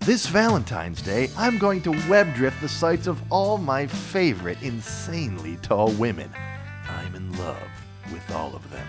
This Valentine's Day, I'm going to web drift the sights of all my favorite insanely tall women. I'm in love with all of them.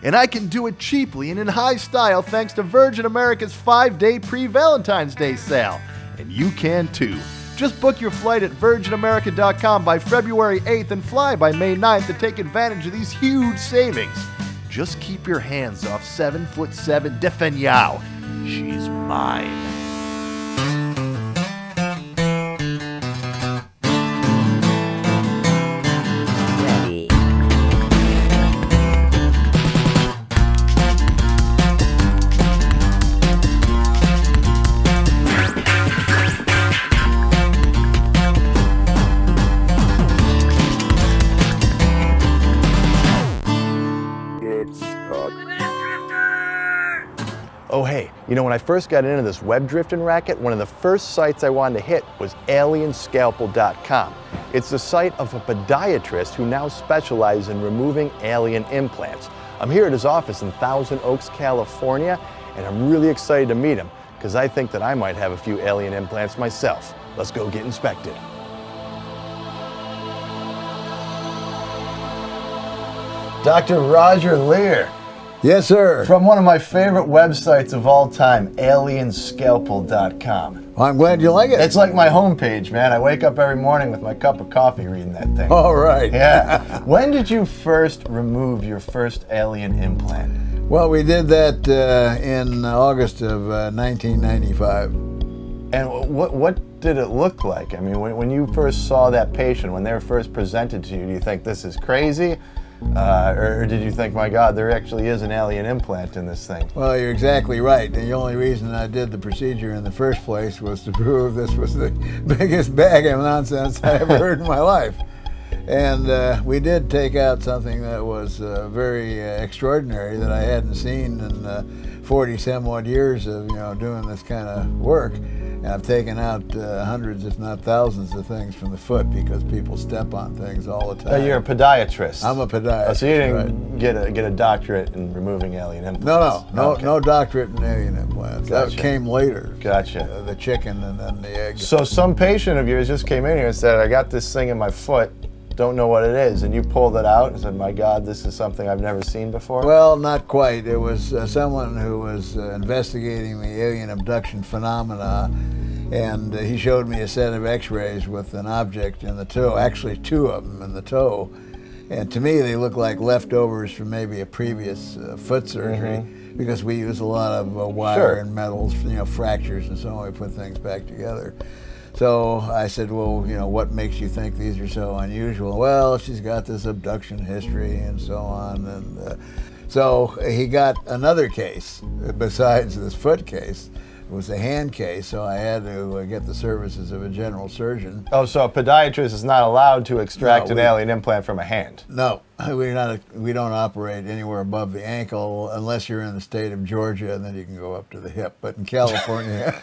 And I can do it cheaply and in high style thanks to Virgin America's 5-day pre-Valentine's Day sale. And you can too. Just book your flight at virginamerica.com by February 8th and fly by May 9th to take advantage of these huge savings. Just keep your hands off 7'7" Defenau. She's mine. Oh hey, you know when I first got into this web drifting racket, one of the first sites I wanted to hit was alienscalpel.com. It's the site of a podiatrist who now specializes in removing alien implants. I'm here at his office in Thousand Oaks, California, and I'm really excited to meet him because I think that I might have a few alien implants myself. Let's go get inspected. Dr. Roger Lier. Yes, sir. From one of my favorite websites of all time, alienscalpel.com. Well, I'm glad you like it. It's like my homepage, man. I wake up every morning with my cup of coffee reading that thing. All right. Yeah. When did you first remove your first alien implant? Well, we did that in August of 1995. And what did it look like? I mean, when you first saw that patient, when they were first presented to you, do you think this is crazy? Or did you think, my God, there actually is an alien implant in this thing? Well, you're exactly right. And the only reason I did the procedure in the first place was to prove this was the biggest bag of nonsense I ever heard in my life. And we did take out something that was very extraordinary that I hadn't seen in 40-some odd years of doing this kind of work. And I've taken out hundreds, if not thousands, of things from the foot because people step on things all the time. You're a podiatrist. I'm a podiatrist. Oh, so you didn't get a doctorate in removing alien implants? No doctorate in alien implants. Gotcha. That came later. Gotcha. The chicken and then the egg. So some patient of yours just came in here and said, I got this thing in my foot, don't know what it is, and you pulled it out and said, my God, this is something I've never seen before? Well, not quite. It was someone who was investigating the alien abduction phenomena, and he showed me a set of x-rays with an object in the toe, actually two of them in the toe, and to me they look like leftovers from maybe a previous foot surgery, because we use a lot of wire and metals, fractures and so on, we put things back together. So I said, well, what makes you think these are so unusual? Well, she's got this abduction history and so on. And so he got another case besides this foot case. It was a hand case, so I had to get the services of a general surgeon. Oh, so a podiatrist is not allowed to extract an alien implant from a hand? No, we don't operate anywhere above the ankle unless you're in the state of Georgia, and then you can go up to the hip. But in California...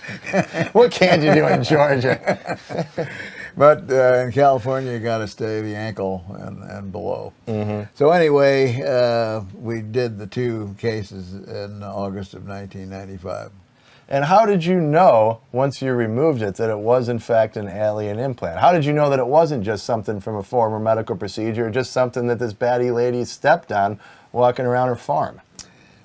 What can you do in Georgia? But in California, you got to stay the ankle and below. So anyway, we did the two cases in August of 1995. And how did you know, once you removed it, that it was in fact an alien implant? How did you know that it wasn't just something from a former medical procedure, or just something that this baddie lady stepped on walking around her farm?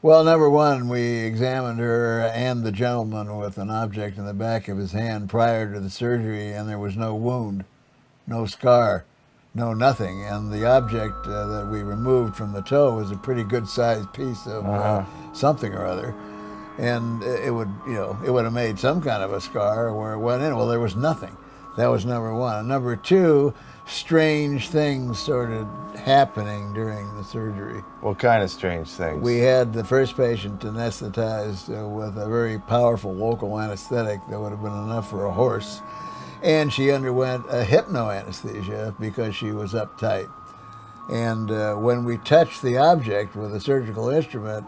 Well, number one, we examined her and the gentleman with an object in the back of his hand prior to the surgery, and there was no wound, no scar, no nothing. And the object that we removed from the toe was a pretty good-sized piece of something or other. And it would have made some kind of a scar where it went in. Well, there was nothing. That was number one. And number two, strange things started happening during the surgery. What kind of strange things? We had the first patient anesthetized with a very powerful local anesthetic that would have been enough for a horse. And she underwent a hypnoanesthesia because she was uptight. And when we touched the object with a surgical instrument,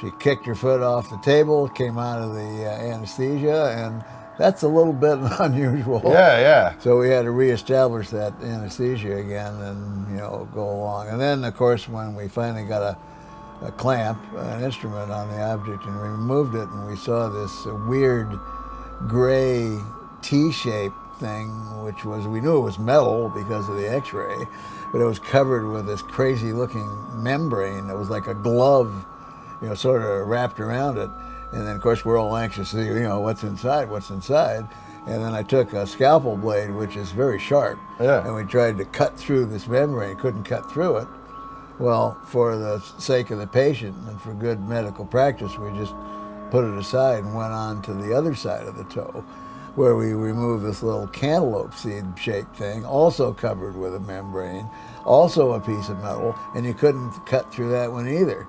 she kicked her foot off the table, came out of the anesthesia, and that's a little bit unusual. Yeah. So we had to reestablish that anesthesia again and, go along. And then, of course, when we finally got a clamp, an instrument on the object, and we removed it, and we saw this weird gray T-shaped thing, which was, we knew it was metal because of the x-ray, but it was covered with this crazy looking membrane that was like a glove, sort of wrapped around it. And then of course we're all anxious to see, what's inside. And then I took a scalpel blade, which is very sharp, and we tried to cut through this membrane, couldn't cut through it. Well, for the sake of the patient and for good medical practice, we just put it aside and went on to the other side of the toe, where we removed this little cantaloupe seed-shaped thing, also covered with a membrane, also a piece of metal, and you couldn't cut through that one either.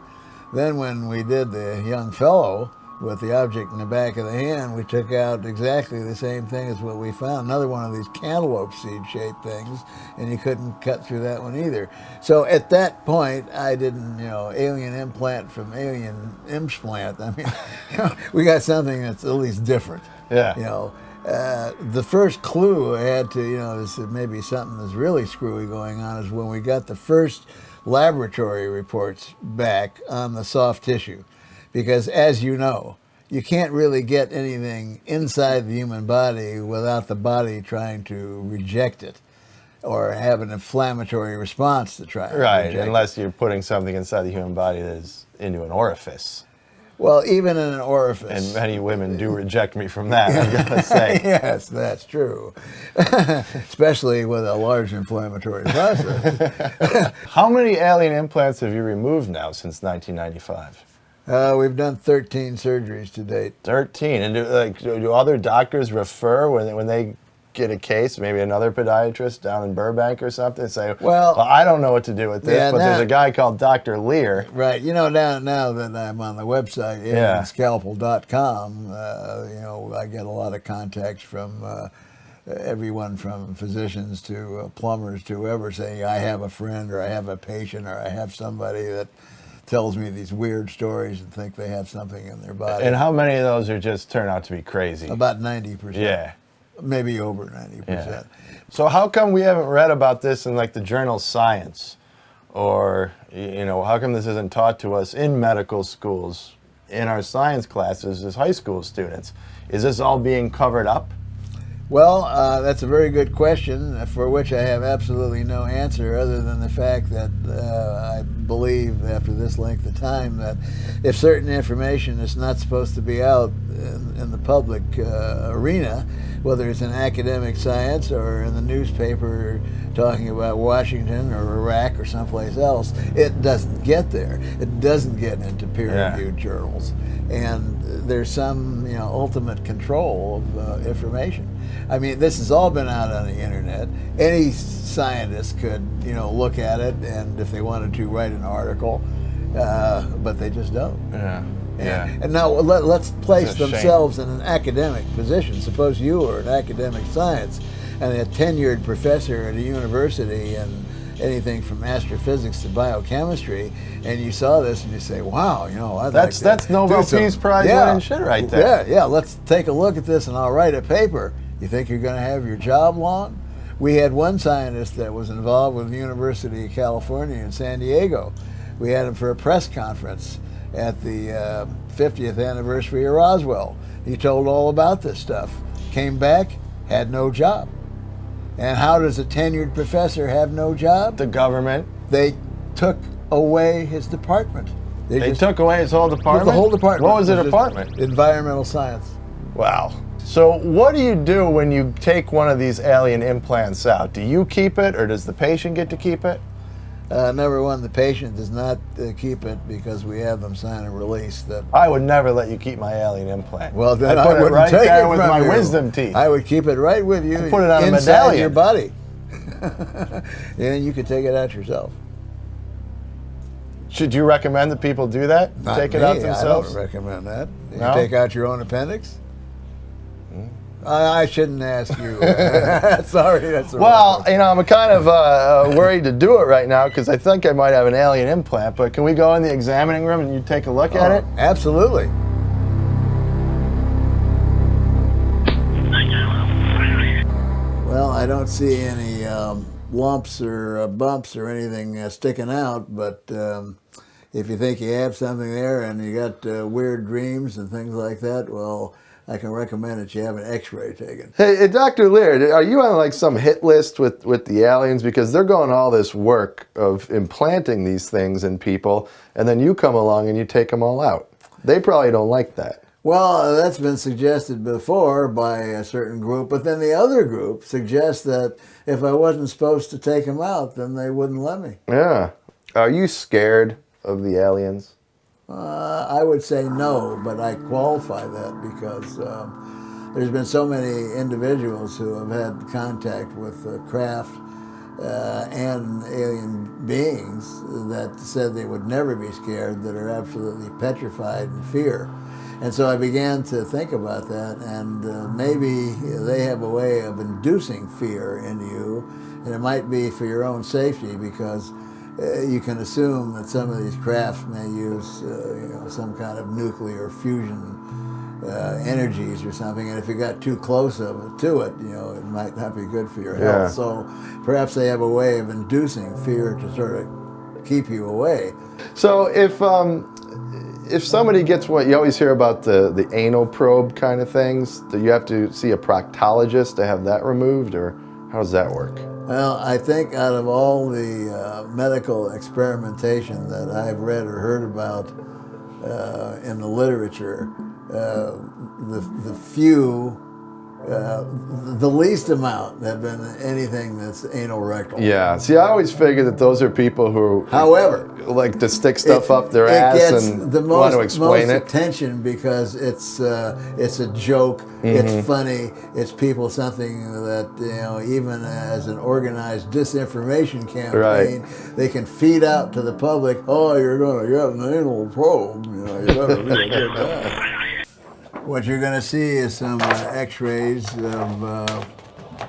Then when we did the young fellow with the object in the back of the hand, we took out exactly the same thing as what we found, another one of these cantaloupe seed-shaped things, and you couldn't cut through that one either. So at that point, I didn't, alien implant from alien implant. I mean, we got something that's at least different. Yeah. The first clue I had to, this maybe something that's really screwy going on, is when we got the first laboratory reports back on the soft tissue. Because as you know, you can't really get anything inside the human body without the body trying to reject it or have an inflammatory response to try and reject it. Unless you're putting something inside the human body that is into an orifice. Well, even in an orifice. And many women do reject me from that, I gotta say. Yes, that's true. Especially with a large inflammatory process. How many alien implants have you removed now since 1995? We've done 13 surgeries to date. 13. And do other doctors refer when they get a case, maybe another podiatrist down in Burbank or something, say, well, I don't know what to do with this, but there's a guy called Dr. Lier. Right. Now that I'm on the website, scalpel.com, I get a lot of contacts from everyone from physicians to plumbers to whoever saying, I have a friend or I have a patient or I have somebody that tells me these weird stories and think they have something in their body. And how many of those are just turn out to be crazy? About 90%. Yeah. Maybe over 90%. Yeah. So how come we haven't read about this in like the journal Science? Or, how come this isn't taught to us in medical schools, in our science classes as high school students? Is this all being covered up? Well, that's a very good question for which I have absolutely no answer other than the fact that I believe after this length of time that if certain information is not supposed to be out in the public arena, whether it's in academic science or in the newspaper talking about Washington or Iraq or someplace else, it doesn't get there. It doesn't get into peer-reviewed journals. And there's some ultimate control of information. I mean, this has all been out on the internet. Any scientist could, look at it, and if they wanted to, write an article, but they just don't. Yeah. And now let's place themselves in an academic position. Suppose you were an academic science and a tenured professor at a university and anything from astrophysics to biochemistry, and you saw this and you say, wow, that's Nobel Peace Prize winning shit right there. Yeah, let's take a look at this and I'll write a paper. You think you're going to have your job long? We had one scientist that was involved with the University of California in San Diego. We had him for a press conference at the 50th anniversary of Roswell. He told all about this stuff. Came back, had no job. And how does a tenured professor have no job? The government. They took away his department. They took away his whole department? The whole department. What was the department? Environmental science. Wow. So what do you do when you take one of these alien implants out? Do you keep it, or does the patient get to keep it? Number one, the patient does not keep it because we have them sign a release that... I would never let you keep my alien implant. Well, then I put it right take there it with from my you. wisdom teeth. I would keep it right with you. Put it on a inside medallion. Your body. And you could take it out yourself. Should you recommend that people do that? Not take me. it out themselves? I don't recommend that. You No? take out your own appendix? I shouldn't ask you. Sorry, that's the Well, I'm kind of worried to do it right now because I think I might have an alien implant, but can we go in the examining room and you take a look at it? Absolutely. Well, I don't see any lumps or bumps or anything sticking out, but if you think you have something there and you got weird dreams and things like that, well, I can recommend that you have an X-ray taken. Hey, Dr. Lier, are you on like some hit list with the aliens? Because they're going all this work of implanting these things in people, and then you come along and you take them all out. They probably don't like that. Well, that's been suggested before by a certain group, but then the other group suggests that if I wasn't supposed to take them out, then they wouldn't let me. Yeah. Are you scared of the aliens? I would say no, but I qualify that because there's been so many individuals who have had contact with craft and alien beings that said they would never be scared, that are absolutely petrified in fear. And so I began to think about that, and maybe they have a way of inducing fear in you, and it might be for your own safety, because you can assume that some of these crafts may use some kind of nuclear fusion energies or something, and if you got too close to it, it might not be good for your health. So perhaps they have a way of inducing fear to sort of keep you away. So if somebody gets what you always hear about the anal probe kind of things, do you have to see a proctologist to have that removed, or how does that work? Well, I think out of all the medical experimentation that I've read or heard about in the literature, the few, the least amount have been anything that's anal rectal. Yeah. See, I always figure that those are people who, however, like to stick stuff up their ass gets and the want to explain most it. attention because it's a joke. It's funny. It's people something that even as an organized disinformation campaign, they can feed out to the public. Oh, you're going to get an anal probe. You better be a good guy. What you're going to see is some X-rays of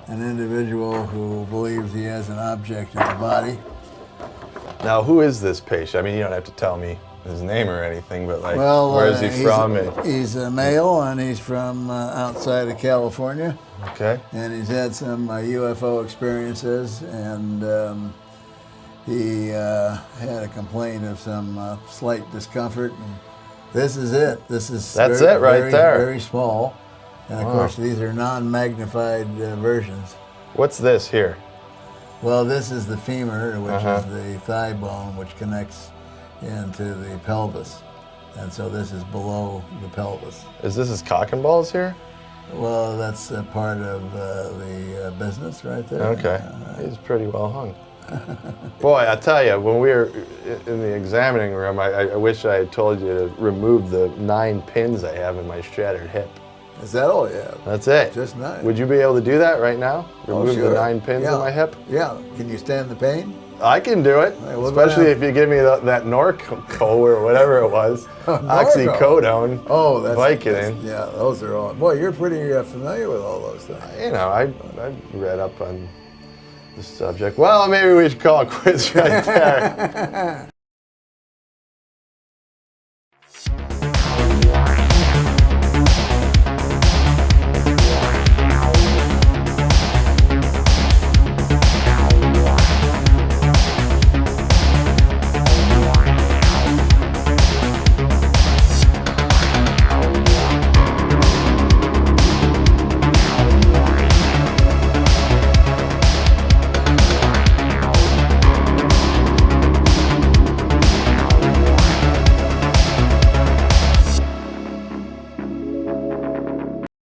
an individual who believes he has an object in the body. Now, who is this patient? I mean, you don't have to tell me his name or anything, but like, where is he from? He's a male, and he's from outside of California. Okay. And he's had some UFO experiences, and he had a complaint of some slight discomfort. And this is it. That's it right there. Very small. And of course, these are non-magnified versions. What's this here? Well, this is the femur, which is the thigh bone, which connects into the pelvis. And so this is below the pelvis. Is this his cock and balls here? Well, that's a part of the business right there. Okay. He's pretty well hung. Boy, I tell you, when we were in the examining room, I wish I had told you to remove the 9 pins I have in my shattered hip. Is that all you have? That's it. Just 9. Would you be able to do that right now? Remove sure. the 9 pins in my hip? Yeah. Can you stand the pain? I can do it, especially if you give me that Norco or whatever it was, oxycodone, that's Vicodin. Yeah, those are all. Boy, you're pretty familiar with all those things. I read up on the subject. Well, maybe we should call it quits right there.